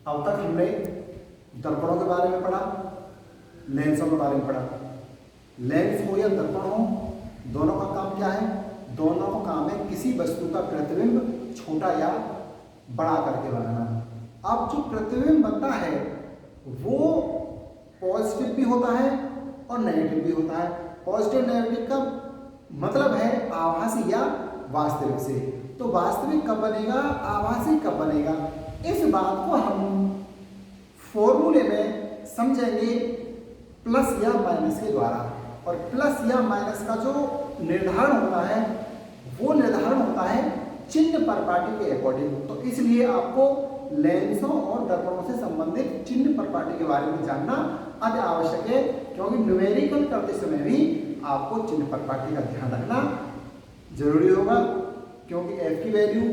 अब तक हमने दर्पणों के बारे में पढ़ा, लेंसों के बारे में पढ़ा। लेंस हो या दर्पण हो, दोनों का काम क्या है? दोनों का काम है किसी वस्तु का प्रतिबिंब छोटा या बड़ा करके बनाना। अब जो प्रतिबिंब बनता है वो पॉजिटिव भी होता है और नेगेटिव भी होता है। पॉजिटिव नेगेटिव का मतलब है आभासी या वास्तविक से। तो वास्तविक कब बनेगा, आभासी कब बनेगा, इस बात को हम फॉर्मूले में समझेंगे प्लस या माइनस के द्वारा। और प्लस या माइनस का जो निर्धारण होता है वो निर्धारण होता है चिन्ह परपाटी के अकॉर्डिंग। तो इसलिए आपको लेंसों और दर्पणों से संबंधित चिन्ह परपाटी के बारे में जानना अति आवश्यक है, क्योंकि न्यूमेरिकल करते समय भी आपको चिन्ह परपाटी का ध्यान रखना जरूरी होगा, क्योंकि f की वैल्यू,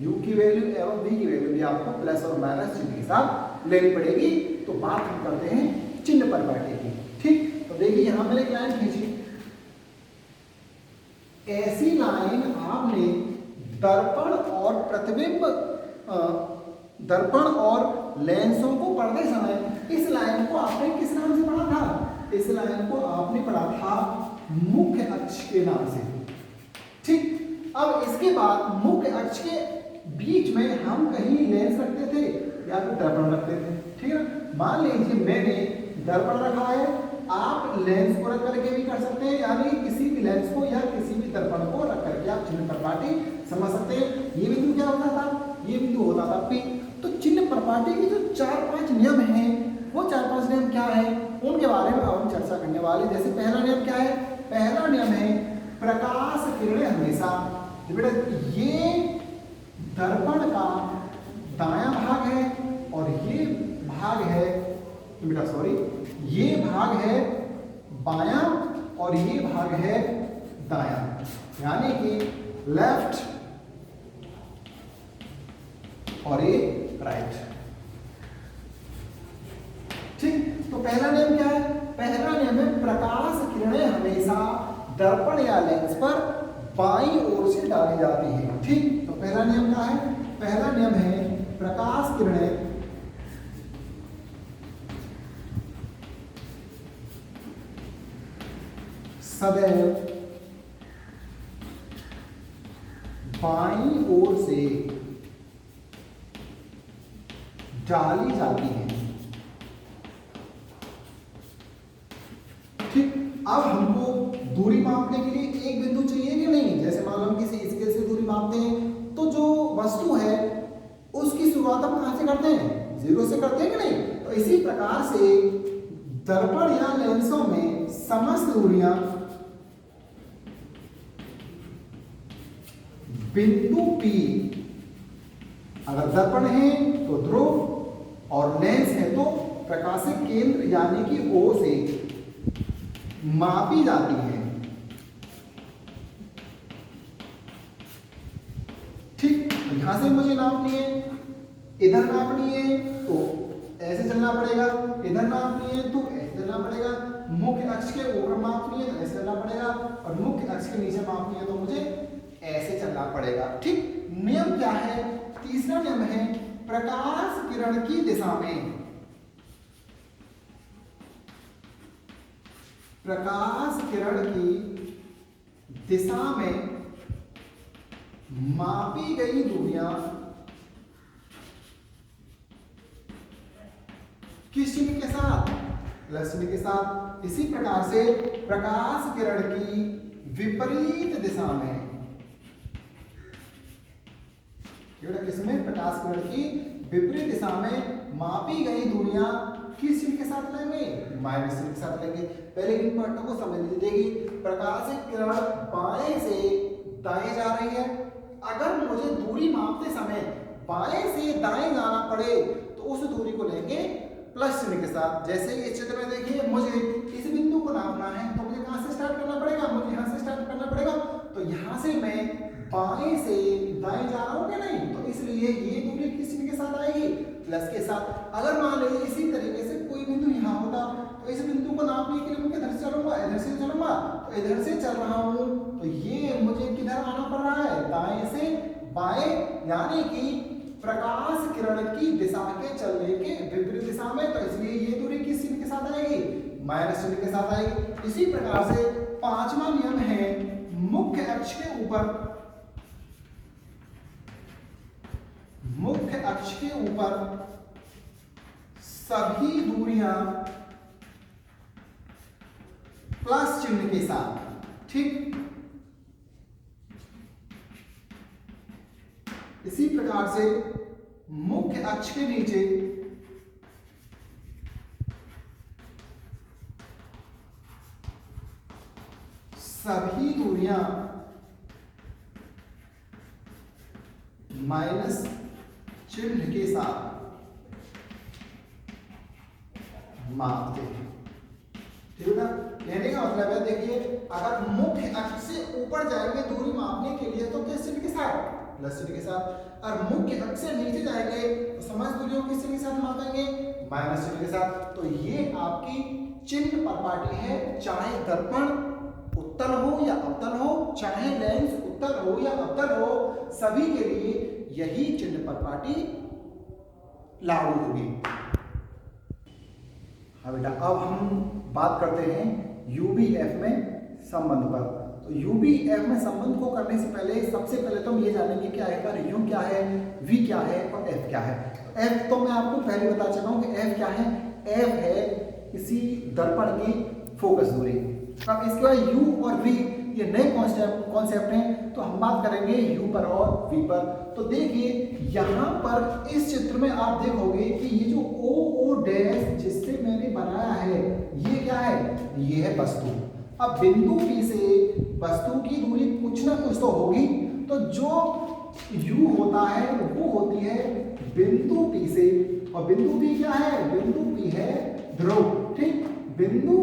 u की वैल्यू एवं v की वैल्यू भी आपको प्लस और माइनस चिन्ह के साथ लेनी पड़ेगी। तो बात हम करते हैं चिन्ह परपाटी की। ठीक, तो देखिए यहां मैंने एक लाइन खींची, ऐसी लाइन आपने दर्पण और प्रतिबिंब, दर्पण और लेंसों को पढ़ते समय इस लाइन को आपने किस नाम से पढ़ा था? इस लाइन को आपने पढ़ा था मुख्य अक्ष के नाम से। ठीक, अब इसके बाद मुख्य अक्ष के बीच में हम कहीं लेंस रखते थे या फिर दर्पण रखते थे। ठीक है, मान लीजिए मैंने दर्पण रखा है, आप लेंस को रख करके भी कर सकते हैं, यानी किसी भी लेंस को या किसी भी दर्पण को रख करके आप चिन्ह परपाटी समझ सकते हैं। ये बिंदु क्या होता था? ये बिंदु होता था P। तो चिन्ह परपाटी के जो 4-5 नियम हैं, वो 4-5 नियम क्या है उनके बारे में अब हम चर्चा करने वाले। जैसे पहला नियम क्या है? पहला नियम है प्रकाश किरणें हमेशा, बेटा ये दर्पण का दायां भाग है और ये भाग है, बेटा सॉरी, ये भाग है बायां और ये भाग है दायां, यानी कि लेफ्ट और ये राइट। ठीक, तो पहला नियम क्या है? पहला नियम है प्रकाश किरणें हमेशा दर्पण या लेंस पर बाईं ओर से डाली जाती है। ठीक, तो पहला नियम क्या है? पहला नियम है प्रकाश किरणें सदैव बाईं ओर से डाली जाती है। ठीक, अब हमको दूरी मापने के लिए एक बिंदु चाहिए कि नहीं? जैसे मान लो हम किसी स्केल से दूरी मापते हैं तो जो वस्तु है उसकी शुरुआत हम कहां से करते हैं? 0 से करते हैं कि नहीं? तो इसी प्रकार से दर्पण या लेंसों में समस्त दूरियां बिंदु P, अगर दर्पण है तो ध्रुव और लेंस है तो प्रकाशिक केंद्र यानी कि O से मापी जाती है। ठीक, यहां से मुझे नापनी है, इधर नापनी है तो ऐसे चलना पड़ेगा, इधर नापनी है तो ऐसे चलना पड़ेगा, मुख्य अक्ष के ऊपर मापनी है तो ऐसे चलना पड़ेगा और मुख्य अक्ष के नीचे मापनी है तो मुझे ऐसे चलना पड़ेगा। ठीक, नियम क्या है? तीसरा नियम है प्रकाश किरण की दिशा में, प्रकाश किरण की दिशा में मापी गई दूरियां किस चिन्ह के साथ? प्लस चिन्ह के साथ। इसी प्रकार से प्रकाश किरण की विपरीत दिशा में, किसमें? प्रकाश किरण की विपरीत दिशा में मापी गई दूरियां किस चिन्ह के साथ लेंगे? माइनस चिन्ह के साथ लेंगे। पहले इन पॉइंटों को समझ लीजिए। देखिए, प्रकाशिक किरण बाएं से दाएं जा रही है, अगर मुझे दूरी मापते समय बाएं से दाएं जाना पड़े तो उस दूरी को लेंगे प्लस चिन्ह के साथ। जैसे इस चित्र में देखिए, मुझे इस बिंदु को नापना है तो मुझे कहां से स्टार्ट करना पड़ेगा? मुझे यहां से स्टार्ट करना पड़ेगा। तो यहां से मैं बाएं से दाएं जा रहा हूं कि नहीं? तो इसलिए ये दूरी किस चिन्ह के साथ आएगी? प्लस के साथ। अगर मान लीजिए इसी तरीके से कोई बिंदु यहां होता तो इस बिंदु को नापने के लिए मैं किधर से चलूंगा? इधर से चलूंगा। तो इधर से चल रहा हूं तो ये मुझे किधर आना पड़ रहा है? दाएं से बाएं, यानी कि प्रकाश किरण की दिशा के चलने के विपरीत दिशा में, तो इसलिए ये दूरी किस चिन्ह के साथ आएगी, माइनस चिन्ह के साथ आएगी। इसी प्रकार से पांचवा नियम है मुख्य अक्ष के ऊपर, मुख्य अक्ष के ऊपर सभी दूरियां प्लस चिन्ह के साथ, ठीक। इसी प्रकार से मुख्य अक्ष के नीचे सभी दूरियां माइनस चिन्ह के साथ मापते हैं, ठीक है ना। कहने का मतलब है, देखिए अगर मुख्य अक्ष से ऊपर जाएंगे दूरी मापने के लिए तो किस चिन्ह के साथ, प्लस चिन्ह के साथ, और मुख्य अक्ष से नीचे जाएंगे तो समस्त दूरियों किस चिन्ह के साथ मापेंगे, माइनस चिन्ह के साथ। तो ये आपकी चिन्ह परपाटी है, चाहे दर्पण उत्तल हो या अवतल हो, चाहे लेंस उत्तल हो या अवतल हो, सभी के लिए यही चिन्ह परपाटी लागू होगी। हाँ बेटा, अब हम बात करते हैं यूबीएफ में संबंध पर। तो यूबीएफ में संबंध को करने से पहले सबसे पहले तो हम ये जानेंगे क्या है, यू क्या है, वी क्या है और एफ क्या है। एफ तो मैं आपको पहले बता चुका हूं कि एफ क्या है, एफ है किसी दर्पण की फोकस दूरी। अब इसके बाद यू और वी ये नए कॉन्सेप्ट हैं, तो हम बात करेंगे यू पर और वी पर। तो देखिए यहाँ पर इस चित्र में आप देखोगे कि ये जो ओ डैश जिससे मैंने बनाया है ये क्या है, ये है वस्तु। अब बिंदु P से वस्तु की दूरी कुछ ना कुछ तो होगी, तो जो U होता है वो होती है बिंदु P से, और बिंदु P क्या है, बिंदु P है ध्रुव, ठीक। बिंदु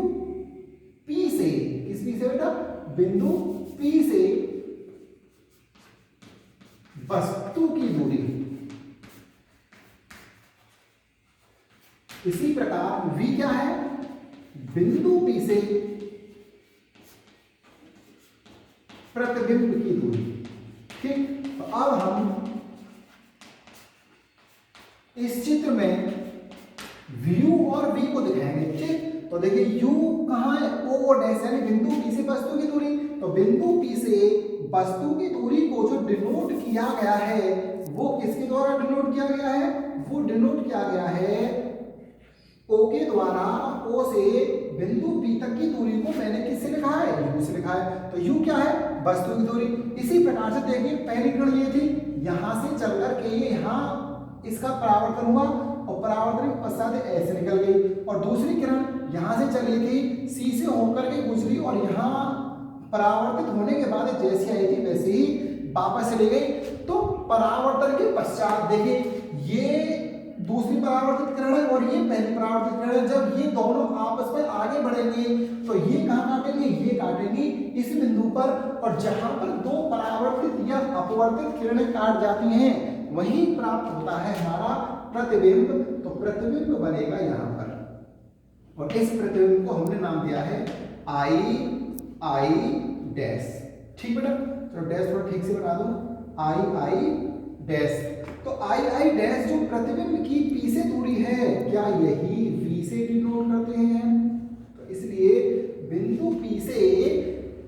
P से, किस P से बेटा, बिंदु P से वस्तु की दूरी। इसी प्रकार V क्या है, बिंदु P से प्रतिबिंब की दूरी, ठीक। तो अब हम इस चित्र में व्यू और वी को दिखाएंगे, ठीक। तो देखिए यू कहां है, ओ डैश यानी बिंदु P से वस्तु की दूरी। तो बिंदु P से वस्तु की दूरी को जो डिनोट किया गया है वो किसके द्वारा डिनोट किया गया है, वो डिनोट किया गया है O के द्वारा। O से बिंदु P तक की दूरी को मैंने किससे लिखा है, U से लिखा है। तो U क्या है, वस्तु की दूरी। इसी प्रकार से देखिए पहली किरण ये थी, यहां से चल करके ये यहाँ इसका परावर्तन हुआ और परावर्तन के पश्चात ऐसे निकल गई, और दूसरी किरण यहां से चली थी, C से होकर के गुजरी और यहाँ परावर्तित होने के बाद जैसी आई थी वैसे ही वापस चली गई। तो परावर्तन के पश्चात देखिए ये दूसरी परावर्तित किरण है और ये पहली परावर्तित किरण है। जब ये दोनों आपस में आगे बढ़ेंगे तो ये कहाँ काटेंगे, ये काटेंगे इस बिंदु पर, और जहां पर दो परावर्तित या अपवर्तित किरणें काट जाती हैं वहीं प्राप्त होता है हमारा प्रतिबिंब। तो प्रतिबिंब बनेगा यहाँ पर, और इस प्रतिबिंब को हमने नाम दिया है आई डैश, ठीक बेटा। तो डैश थोड़ा ठीक से बना दो, आई डैश। तो आई डैश जो प्रतिबिंब की P से दूरी है, क्या यही V से डिनोट करते हैं। तो इसलिए बिंदु P से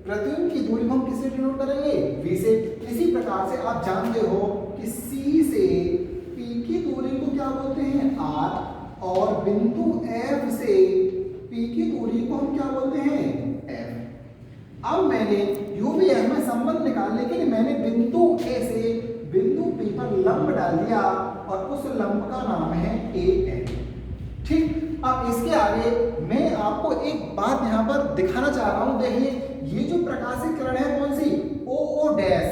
प्रतिबिंब की दूरी हम किससे डिनोट करेंगे, V से। इसी प्रकार से आप जानते हो कि C से P की दूरी को क्या बोलते हैं, R, और बिंदु F से P की दूरी को हम क्या बोलते हैं, F। अब मैंने यूबीएफ में संबंध निकालने के लिए मैंने बिंदु A से बिंदु P पर लंब डाल दिया और उस लंब का नाम है AN, ठीक। अब इसके आगे मैं आपको एक बात यहाँ पर दिखाना चाह रहा हूँ। देखिए ये जो प्रकाशित किरण है कौन सी, O डैश,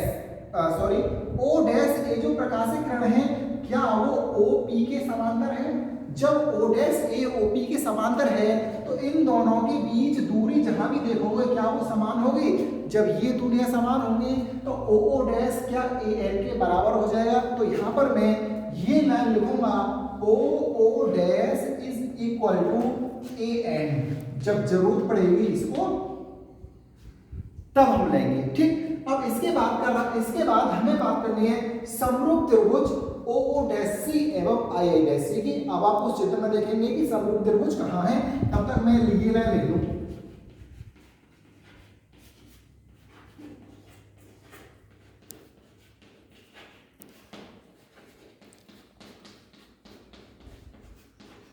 ये जो प्रकाशित किरण है क्या वो OP के समांतर है। जब O डैश A OP के समांतर है तो इन दोनों के बीच दूरी जहां भी देखोगे क्या वो समान होगी। जब ये दूरियां समान होंगी तो O डैश क्या AN के बराबर हो जाएगा। तो यहाँ पर मैं ये मान लिखूंगा O dash is equal to AN। जब जरूरत पड़ेगी इसको तब हम लेंगे। ठीक, अब इसके बाद हमें बात करनी है समरूप त्रिभुज OO'C एवं II'C की। अब आप उस चित्र में देखेंगे कि समरूप त्रिभुज कहाँ है, तब तक मैं लिख लूं।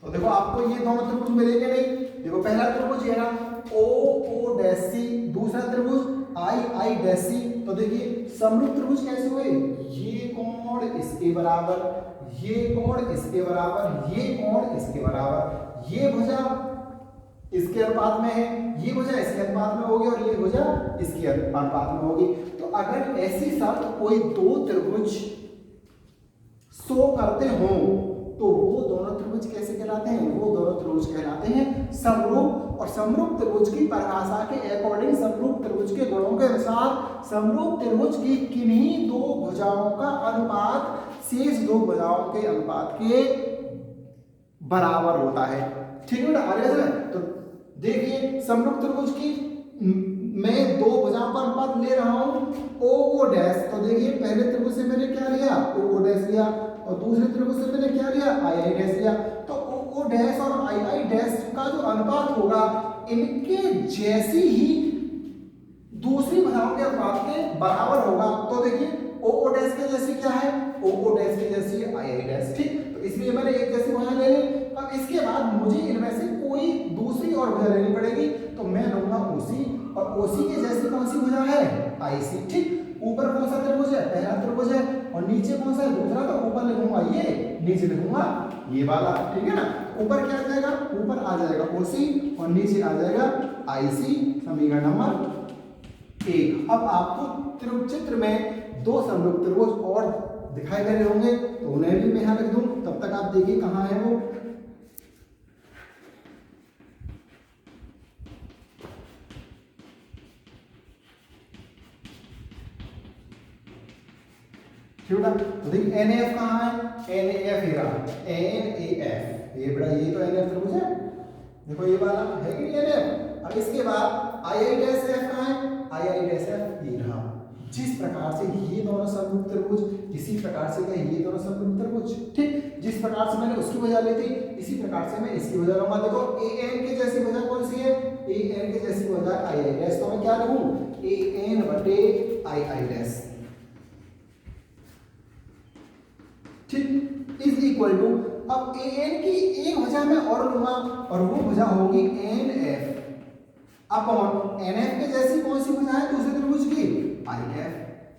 तो देखो आपको ये दोनों त्रिभुज मिलेंगे नहीं। देखो पहला त्रिभुज ये रहा OO'C, दूसरा त्रिभुज II'C। तो देखिए समरूप त्रिभुज कैसे हुए, ये कोण इसके बराबर, ये कोण इसके बराबर, ये कोण इसके बराबर, ये भुजा इसके अनुपात में है, ये भुजा इसके अनुपात में होगी और ये भुजा इसके अनुपात में होगी। तो अगर ऐसी शर्त कोई दो त्रिभुज शो करते हो तो वो दोनों त्रिभुज कैसे कहलाते हैं, वो दोनों त्रिभुज कहलाते हैं समरूप। और समरूप त्रिभुज की परिभाषा के अकॉर्डिंग, समरूप त्रिभुज के गुणों के अनुसार समरूप त्रिभुज की किन्हीं दो भुजाओं का अनुपात शेष दो भुजाओं के अनुपात के बराबर होता है। ठीक है ना, आगे चलें तो देखिए समरूप त्रिभुज की मैं दो भुजाओं का अनुपात ले रहा हूं OO डैश। तो देखिए पहले त्रिभुज से मैंने क्या लिया, OO डैश लिया, और दूसरे त्रिभुज से मैंने क्या लिया, II डैश लिया। तो OO डैश और II डैश का जो अनुपात होगा इनके जैसी ही दूसरी भुजाओं के अनुपात के बराबर होगा। तो देखिए OO डैश के जैसी क्या है, OO डैश के जैसी II डैश। ठीक, तो इसलिए मैंने एक जैसी भुजा ले ली। अब इसके बाद मुझे इनमें से कोई दूसरी और भुजा लेनी पड़ेगी, तो मैं लूंगा OC, और OC के जैसी कौन सी भुजा है, IC। ठीक, ऊपर कौन सा त्रिभुज है, पहला त्रिभुज है, और नीचे कौन सा है, दूसरा। तो ऊपर लिखूंगा ये, नीचे लिखूंगा ये वाला। ठीक है ना, ऊपर क्या आ जाएगा, ऊपर आ जाएगा OC और नीचे आ जाएगा IC, समीकरण नंबर 1। अब आपको चित्र में दो समरूप त्रिभुज और दिखाई दे रहे होंगे, तो उन्हें भी मैं यहां लिख दूं। तब तक आप देखिए कहां है वो। ठीक है, तो देखिए NAF कहाँ है, NAF ये रहा, NAF ये बड़ा, ये तो NAF त्रिभुज है, देखो ये वाला है कि नहीं NAF। अब इसके बाद II'F कहाँ है, II''F ये रहा। जिस प्रकार से ये दोनों समरूप त्रिभुज, इसी प्रकार से क्या ये दोनों समरूप त्रिभुज। ठीक, जिस प्रकार से मैंने उसकी भुजा ली थी, इसी प्रकार से मैं इसकी भुजा लूंगा। देखो AN के जैसी भुजा कौन सी है, AN के जैसी भुजा II'। तो मैं क्या लिखूं, AN बटे II'। ठीक, इज इक्वल टू, अब AN की एक भुजा में और लूंगा और वो भुजा होगी NF अपॉन NF के जैसी कौन सी भुजा है दूसरे त्रिभुज की, IF।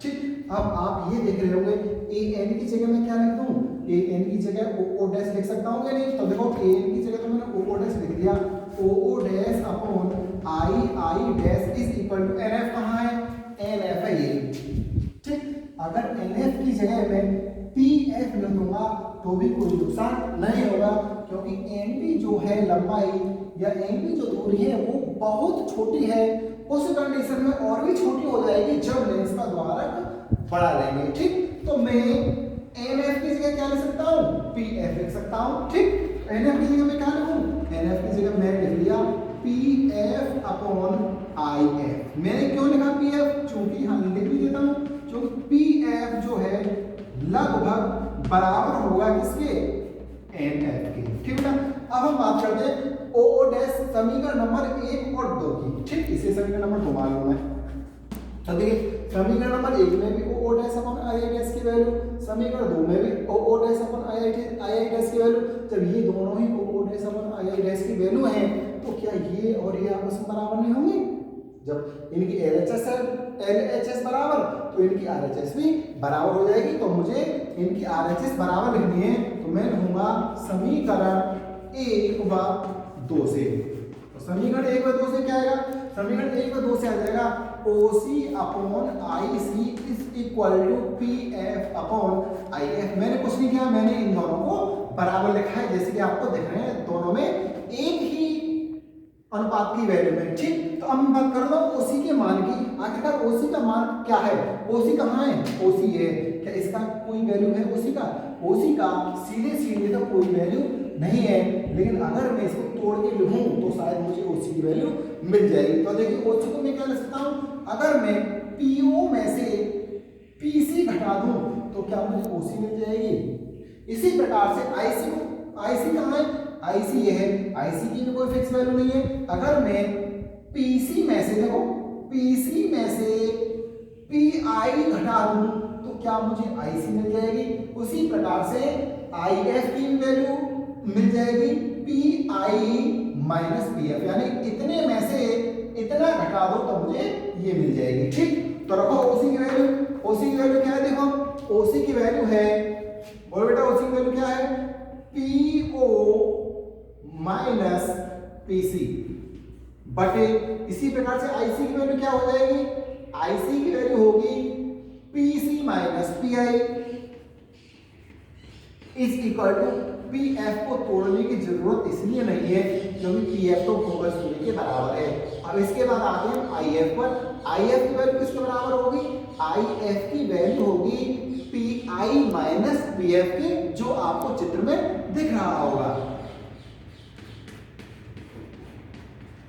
ठीक, अब आप ये देख रहे होंगे AN की जगह मैं क्या लिख दूं, AN की जगह OO डैश लिख सकता हूं क्या नहीं। तो देखो AN की जगह तो मैंने OO डैश लिख दिया, OO dash upon II dash is equal to NF कहां है, NF है ये। ठीक, अगर NF की जगह में PF लिख दूंगा तो भी कोई नुकसान नहीं होगा, क्योंकि NP जो है लंबाई या NP जो दूरी है वो बहुत छोटी है। उस कंडीशन में और भी छोटी हो जाएगी जब लेंस का द्वारक बढ़ा लेंगे। ठीक, तो मैं NF की जगह क्या लिख सकता हूँ, PF लिख सकता हूँ। ठीक, NF की जगह मैं क्या लिखूं, NF की जगह मैं लिख लिया PF अपॉन IF। मैंने क्यों लिखा PF, चूंकि हाँ लिख भी देता हूँ, क्योंकि PF जो है लगभग बराबर होगा किसके, NF के। ठीक है, अब हम बात करते हैं OO डैश समीकरण नंबर 1 और 2 की। ठीक, इसे समीकरण नंबर 2 मालूम है। तो देखिए समीकरण नंबर 1 में भी OO dash upon II dash की वैल्यू, समीकरण 2 में भी OO dash upon II dash की वैल्यू। जब ये दोनों ही OO dash upon II dash की वैल्यू है, तो क्या ये और ये आपस में बराबर नहीं होंगे। जब इनकी LHS बराबर, तो इनकी RHS भी बराबर हो जाएगी। तो मुझे इनकी RHS बराबर लिखनी है, तो मैं लिखूंगा समीकरण 1 व 2 से। तो समीकरण 1 व 2 से क्या आएगा, समीकरण 1 व 2 से आ जाएगा OC upon IC is equal to PF upon IF। मैंने कुछ नहीं किया, मैंने इन दोनों को बराबर लिखा है, जैसे कि आपको दिख रहे हैं दोनों में एक ही अनुपात की वैल्यू में। ठीक, तो अब मैं बात कर रहा हूं OC के मान की। आखिरकार OC का मान क्या है, OC कहाँ है, OC है क्या इसका कोई वैल्यू है ओसी का? ओसी का सीधे तो कोई वैल्यू नहीं है, लेकिन अगर मैं इसको तोड़ के लिखूं तो शायद मुझे ओसी की वैल्यू मिल जाएगी। तो देखिए ओसी को मैं क्या लिख सकता हूं, अगर मैं पीओ में से पीसी घटा दूं तो क्या मुझे ओसी मिल जाएगी। इसी प्रकार से आईसी को, आईसी कहां है, आईसी ये है, आईसी की भी कोई फिक्स वैल्यू नहीं है। अगर मैं पीसी में से, देखो पीसी में से पीआई घटा दूं तो क्या मुझे आईसी मिल जाएगी। उसी प्रकार से आईएफ की वैल्यू मिल जाएगी पीआई माइनस पीएफ, यानी इतने में से इतना घटा दो तो मुझे ये मिल जाएगी। ठीक, तो रखो ओसी की वैल्यू, ओसी की वैल्यू क्या है, देखो ओसी की वैल्यू है, बोलो बेटा ओसी की वैल्यू क्या है, पीओ माइनस पीसी बटे, इसी प्रकार से आईसी की वैल्यू क्या हो जाएगी, आईसी की वैल्यू होगी PC minus PI is equal to, PF को तोड़ने की जरूरत इसलिए नहीं है क्योंकि पीएफ तो फोकस दूरी के बराबर है। अब इसके बाद आते हैं आईएफ पर। आईएफ की वैल्यू किसके बराबर होगी, आईएफ की वैल्यू होगी पीआई माइनस पीएफ के, जो आपको चित्र में दिख रहा होगा।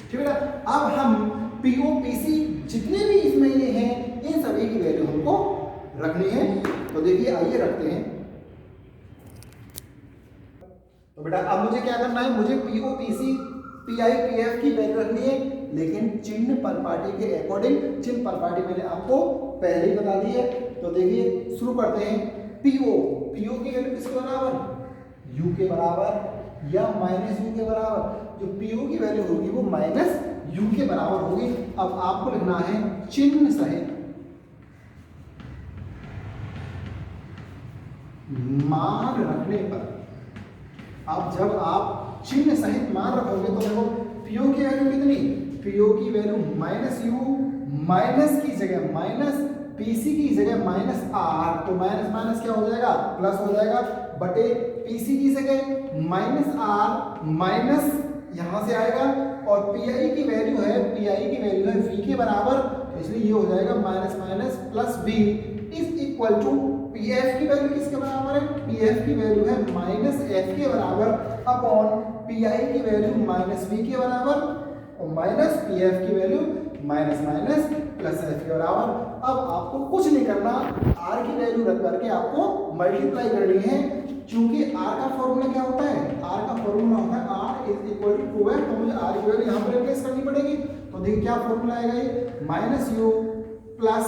ठीक है ना। अब हम पीओ पीसी जितने भी इसमें ये हैं इन सभी की वैल्यू हमको रखनी है। तो देखिए आइए रखते हैं। तो बेटा अब मुझे क्या करना है, मुझे पीओ पीसी पीआई पीएफ की वैल्यू रखनी है, लेकिन चिन्ह परपाटी के अकॉर्डिंग। चिन्ह परपाटी मैंने आपको पहले ही बता दी है। तो देखिए शुरू करते हैं। पीओ, पीओ की वैल्यू किसके बराबर, यू के बराबर या माइनस यू के बराबर। जो पीओ की वैल्यू होगी वो माइनस यू के बराबर होगी। अब आपको लिखना है चिन्ह सहित मान रखने पर। अब जब आप चिन्ह सहित मान रखोगे तो देखो पीओ की वैल्यू कितनी, पीओ की वैल्यू माइनस यू, माइनस की जगह माइनस, पीसी की जगह माइनस आर, तो माइनस माइनस क्या हो जाएगा, प्लस हो जाएगा, बटे पीसी की जगह माइनस आर माइनस यहां से आएगा, और पीआई की वैल्यू है, पीआई की वैल्यू है वी के बराबर, तो इसलिए ये हो जाएगा minus minus plus v is equal to, PF की वैल्यू किसके बराबर है, पीएफ की वैल्यू है माइनस एफ के बराबर अपॉन पीआई की वैल्यू माइनस वी के बराबर, और माइनस पीएफ की value minus minus plus F के बराबर। अब आपको कुछ नहीं करना, आर की वैल्यू रख करके आपको मल्टीप्लाई करनी है। क्योंकि आर का फॉर्मूला क्या होता है, आर का फॉर्मूला होता है are is equal to 2f, तो मुझे आर की वैल्यू यहाँ पर रिप्लेस करनी पड़ेगी। तो देखिए क्या फॉर्मूला आएगा, ये minus u plus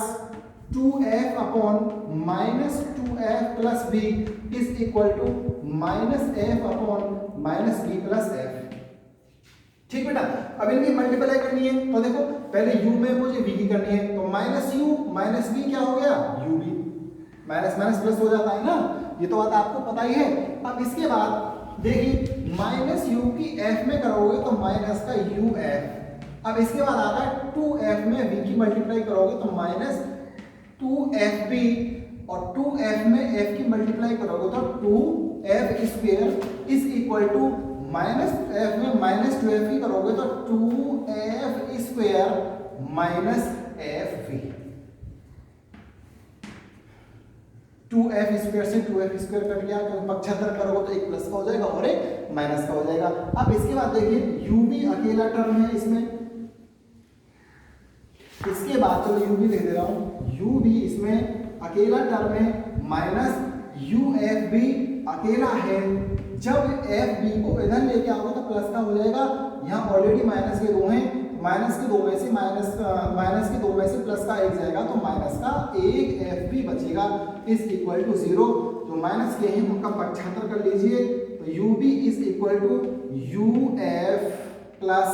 2f upon minus 2f plus v is equal to minus f upon minus v plus f। ठीक बेटा, अब इनकी मल्टीप्लाई करनी है। तो देखो पहले u में मुझे v की करनी है, तो माइनस यू माइनस v क्या हो गया, ub, माइनस माइनस प्लस हो जाता है ना, ये तो बात आपको पता ही है। अब इसके बाद देखिए माइनस यू की f में करोगे तो माइनस का uf, अब इसके बाद आता है 2f में v की मल्टीप्लाई करोगे तो माइनस 2fb, और 2f में f की मल्टीप्लाई करोगे तो 2f square is equal to minus f में माइनस 2f की करोगे तो 2f square minus fv। 2f square से 2f स्क्वायर कट गया, तो पक्षांतर करोगे तो एक प्लस का हो जाएगा और एक माइनस का हो जाएगा। अब इसके बाद देखिए u भी अकेला टर्म है इसमें, इसके बाद चलो u भी लिख दे रहा हूं, u भी इसमें अकेला टर्म है, माइनस uf भी अकेला है। जब fb को इधर लेके आओगे तो प्लस का हो जाएगा, यहाँ ऑलरेडी माइनस के दो हैं, माइनस के दो में से माइनस के दो में से प्लस का एक जाएगा, तो माइनस का एक fb बचेगा इज इक्वल टू 0। जो माइनस के हैं उनका पक्षांतर कर लीजिए, तो ub is equal to uf plus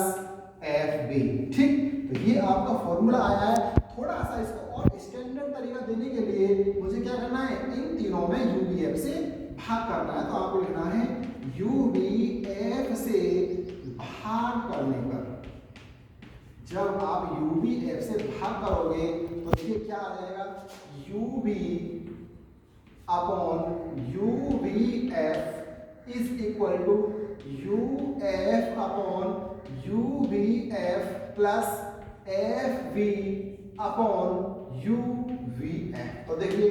fb। ठीक, तो ये आपका फॉर्मूला आया है। थोड़ा सा इसको और स्टैंडर्ड तरीका देने के लिए मुझे क्या करना है, इन तीनों में यूबीएफ से भाग करना है। तो आपको लिखना है यूबीएफ से भाग करने पर, जब आप यूबीएफ से भाग करोगे तो ये क्या आ जाएगा, UB upon UBF is equal to UF upon UBF plus F V upon U V F. तो देखिए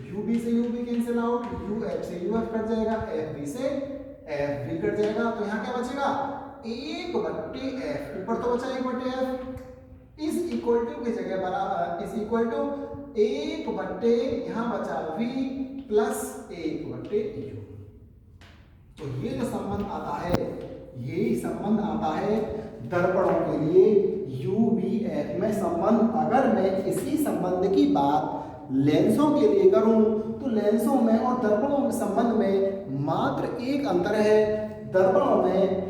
यू बी से U B cancel out, U F से यू एफ कट जाएगा, एफ बी से एफ बी कट जाएगा, तो यहाँ क्या बचेगा 1/f, ऊपर तो बचा 1/f, इज इक्वल टू की जगह बराबर इज इक्वल टू 1/, यहाँ बचा v प्लस 1/u। तो ये जो संबंध आता है, यही संबंध आता है दर्पणों के लिए UVF में संबंध। अगर मैं इसी संबंध की बात लेंसों के लिए करूं तो लेंसों में और दर्पणों के संबंध में मात्र एक अंतर है। दर्पणों में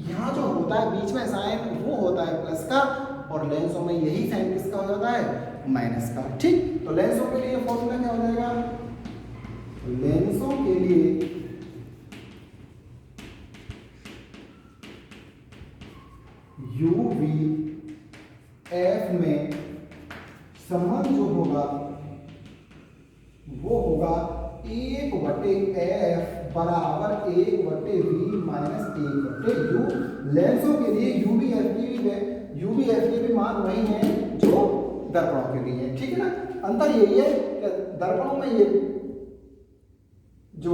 यहाँ जो होता है बीच में साइन वो होता है प्लस का, और लेंसों में यही साइन किसका हो जाता है माइनस का। ठीक, तो लेंसों के लिए फॉर्मूला क्या हो जाएगा, लेंसों के लिए UVF में संबंध जो होगा वो होगा 1/f बराबर 1/v माइनस 1/u। लेंसों के लिए UVF की भी मान वही है जो दर्पणों के लिए है। ठीक है ना, अंतर यही है कि दर्पणों में ये जो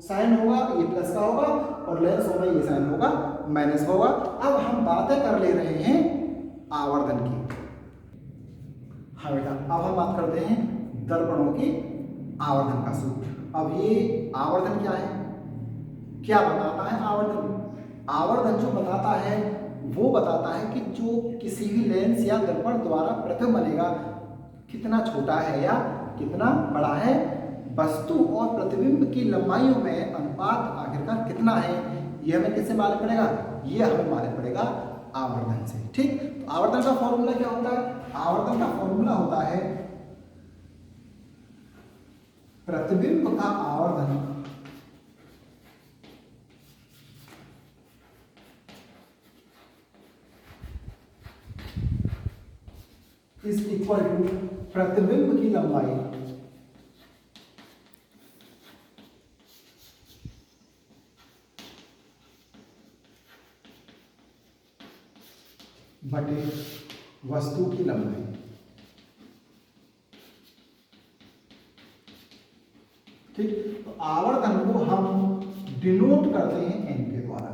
साइन होगा ये प्लस का होगा और लेंसों में ये साइन होगा माइनस होगा। अब हम बातें कर ले रहे हैं आवर्धन की। हाँ बेटा, अब हम बात करते हैं दर्पणों की आवर्धन का सूत्र। अब ये आवर्धन क्या है, क्या बताता है आवर्धन? आवर्धन जो बताता है वो बताता है कि जो किसी भी लेंस या दर्पण द्वारा प्रतिबिंब बनेगा कितना छोटा है या कितना बड़ा है, वस्तु और प्रतिबिंब की लंबाइयों में अनुपात आखिरकार कितना है, ये हमें किससे मालूम पड़ेगा? ये हमें मालूम पड़ेगा आवर्धन से। ठीक, तो आवर्धन का फॉर्मूला क्या होता है? आवर्धन का फॉर्मूला होता है प्रतिबिंब का आवर्धन इज इक्वल टू प्रतिबिंब की लंबाई बटे वस्तु की लंबाई। ठीक, तो आवर्धन को हम डिनोट करते हैं एम के द्वारा।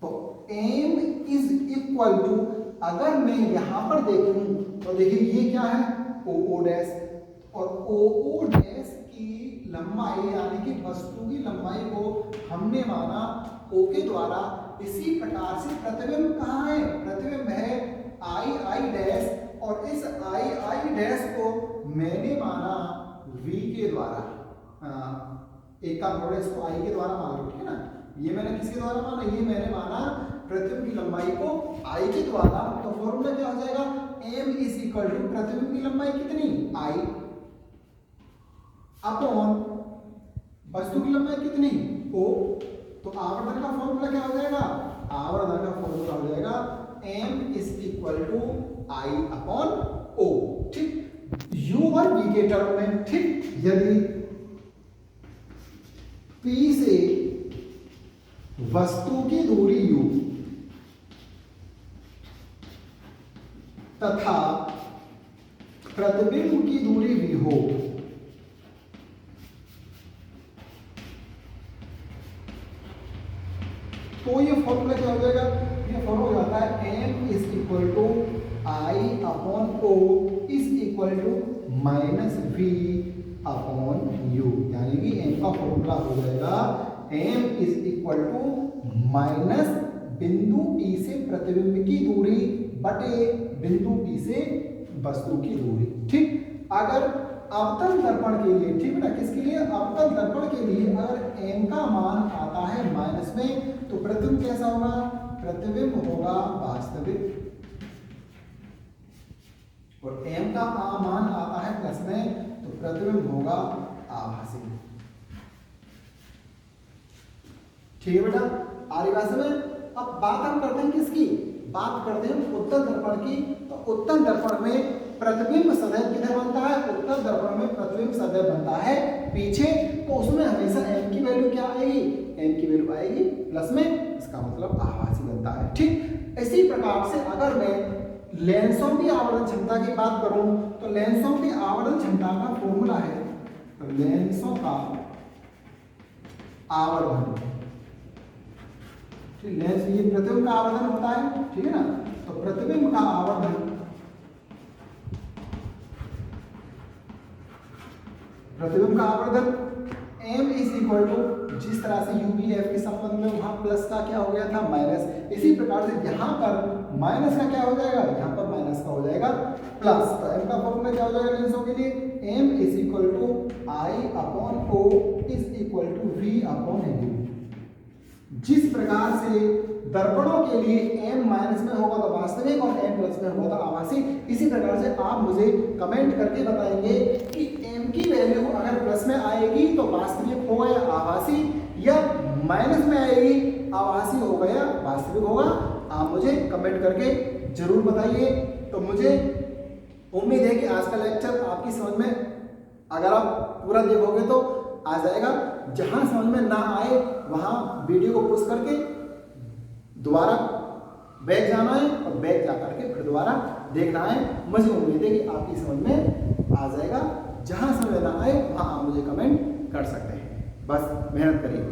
तो एम इज इक्वल टू, अगर मैं यहां पर देखूं तो देखिए ये क्या है ओ डैश, और ओ डैश की लंबाई यानी कि वस्तु की लंबाई को हमने माना ओ के द्वारा। इसी प्रकार से प्रतिबिंब कहाँ है? प्रतिबिंब है आई डैश, और इस आई डैश को मैंने माना v के द्वारा। एक काम करो, इसको आई के द्वारा मान लो, ठीक है ना। ये मैंने किसके द्वारा माना? ये मैंने माना प्रतिबिंब की लंबाई को आई के द्वारा। तो फॉर्मूला क्या हो जाएगा? m इज इक्वल टू प्रतिबिंब की लंबाई कितनी आई अपॉन वस्तु की लंबाई कितनी o। तो आवर्धन का फॉर्मूला क्या हो जाएगा? आवर्धन का फॉर्मूला हो जाएगा m is equal to I upon o। ठीक, u और v के टर्म में। ठीक, यदि P से वस्तु की दूरी u तथा प्रतिबिंब की दूरी v हो तो ये फॉर्मूला क्या हो जाएगा? ये फॉर्मूला हो जाता है m is equal to I upon o is equal to minus v upon u। यानी कि m का फॉर्मूला हो जाएगा m is equal to minus बिंदु P से प्रतिबिंब की दूरी बटे बिंदु P से वस्तु की दूरी। ठीक, अगर अवतल दर्पण के लिए, ठीक है ना, किसके लिए? अवतल दर्पण के लिए अगर m का मान आता है माइनस में तो प्रतिबिंब कैसा होगा? प्रतिबिंब होगा वास्तविक, और m का मान आता है प्लस में तो प्रतिबिंब होगा आभासी। ठीक है बेटा, आगे बात समझ। अब बात हम करते हैं किसकी? बात करते हैं उत्तल दर्पण की। तो उत्तल दर्पण में प्रतिबिंब सदैव किधर बनता है? उत्तल दर्पण में प्रतिबिंब सदैव बनता है पीछे। तो उसमें हमेशा m की वैल्यू क्या आएगी? m की वैल्यू आएगी प्लस में, इसका मतलब आभासी बनता है। ठीक, इसी प्रकार से अगर मैं लेंसों की आवर्धन क्षमता की बात करूं तो लेंसों की आवर्धन क्षमता का फॉर्मूला है तो लेंसों का आवर्धन, ठीक, लेंस ये प्रतिबिंब का आवर्धन होता है, ठीक है ना। तो प्रतिबिंब का आवर्धन, प्रतिबिंब का आवर्धन m इज इक्वल टू, जिस तरह से UV F के संबंध में वहां प्लस का क्या हो गया था माइनस, इसी प्रकार से यहाँ पर माइनस का क्या हो जाएगा, यहाँ पर माइनस का हो जाएगा प्लस। तो m का फॉर्मूला क्या हो जाएगा लेंसों के लिए, m is equal to I/O is equal to V/U। जिस प्रकार से दर्पणों के लिए m माइनस में होगा तो वास्तविक और m प्लस में होगा तो आभासी, इसी प्रकार से आप मुझे कमेंट करके बताएंगे कि m की वैल्यू अगर प्लस में आएगी तो वास्तविक होगा या आभासी, या माइनस में आएगी आभासी होगा या वास्तविक होगा। आप मुझे कमेंट करके जरूर बताइए। तो मुझे उम्मीद है कि आज का लेक्चर आपकी समझ में, अगर आप पूरा देखोगे तो आ जाएगा। जहां समझ में ना आए वहां वीडियो को पुश करके दोबारा बैक जाना है और बैक जा करके फिर दोबारा देखना है। मुझे उम्मीद है कि आपकी समझ में आ जाएगा। जहां समझ ना आए वहां आप मुझे कमेंट कर सकते हैं। बस मेहनत करिए।